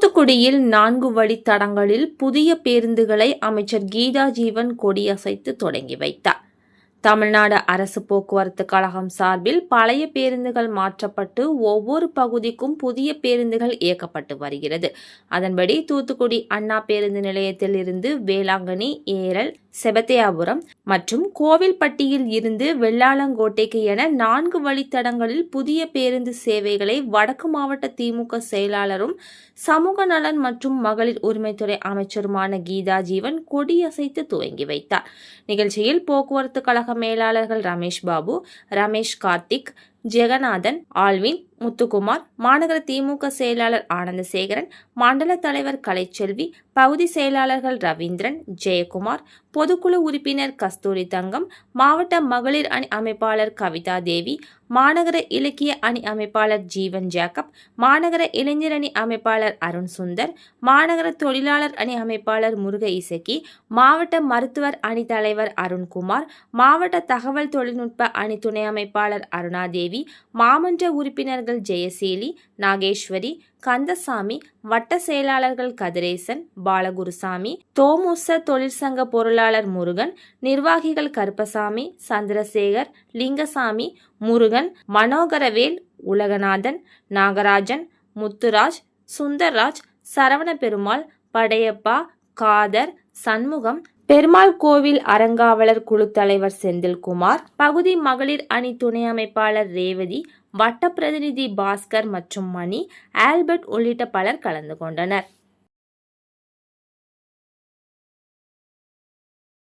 தூத்துக்குடியில் 4 வழித்தடங்களில் புதிய பேருந்துகளை அமைச்சர் கீதா ஜீவன் கொடியசைத்து தொடங்கி வைத்தார். தமிழ்நாடு அரசு போக்குவரத்து கழகம் சார்பில் பழைய பேருந்துகள் மாற்றப்பட்டு ஒவ்வொரு பகுதிக்கும் புதிய பேருந்துகள் இயக்கப்பட்டு வருகிறது. அதன்படி தூத்துக்குடி அண்ணா பேருந்து நிலையத்தில் இருந்து வேளாங்கண்ணி, ஏரல், செபத்தியாபுரம் மற்றும் கோவில்பட்டியில் இருந்து வெள்ளாளங்கோட்டைக்கு என 4 வழித்தடங்களில் புதிய பேருந்து சேவைகளை வடக்கு மாவட்ட திமுக செயலாளரும் சமூக நலன் மற்றும் மகளிர் உரிமைத்துறை அமைச்சருமான கீதா ஜீவன் கொடியசைத்து துவங்கி வைத்தார். நிகழ்ச்சியில் போக்குவரத்து கழக மேலாளர்கள் ரமேஷ் பாபு, ரமேஷ் கார்த்திக், ஜெகநாதன், ஆல்வின், முத்துக்குமார், மாநகர திமுக செயலாளர் ஆனந்தசேகரன், மண்டல தலைவர் கலைச்செல்வி, பகுதி செயலாளர்கள் ரவீந்திரன், ஜெயக்குமார், பொதுக்குழு உறுப்பினர் கஸ்தூரி தங்கம், மாவட்ட மகளிர் அணி அமைப்பாளர் கவிதா தேவி, மாநகர இலக்கிய அணி அமைப்பாளர் ஜீவன் ஜேக்கப், மாநகர இளைஞர் அணி அமைப்பாளர் அருண் சுந்தர், மாநகர தொழிலாளர் அணி அமைப்பாளர் முருக இசக்கி, மாவட்ட மருத்துவர் அணி தலைவர் அருண்குமார், மாவட்ட தகவல் தொழில்நுட்ப அணி துணை அமைப்பாளர் அருணாதேவி, மாமன்ற உறுப்பினர்கள் ஜெயசீலி, நாகேஸ்வரி, கந்தசாமி, வட்ட செயலாளர்கள் கதிரேசன், பாலகுருசாமி, தோமுச தொழிற்சங்க பொருளாளர் முருகன், நிர்வாகிகள் கருப்பசாமி, சந்திரசேகர், லிங்கசாமி, முருகன், மனோகரவேல், உலகநாதன், நாகராஜன், முத்துராஜ், சுந்தர்ராஜ், சரவண பெருமாள், படையப்பா, காதர், சண்முகம், பெருமாள் கோவில் அறங்காவலர் குழு தலைவர் செந்தில்குமார், பகுதி மகளிர் அணி துணை அமைப்பாளர் ரேவதி, வட்ட பிரதிநிதி பாஸ்கர் மற்றும் மணி, ஆல்பர்ட் உள்ளிட்ட பலர் கலந்து கொண்டனர்.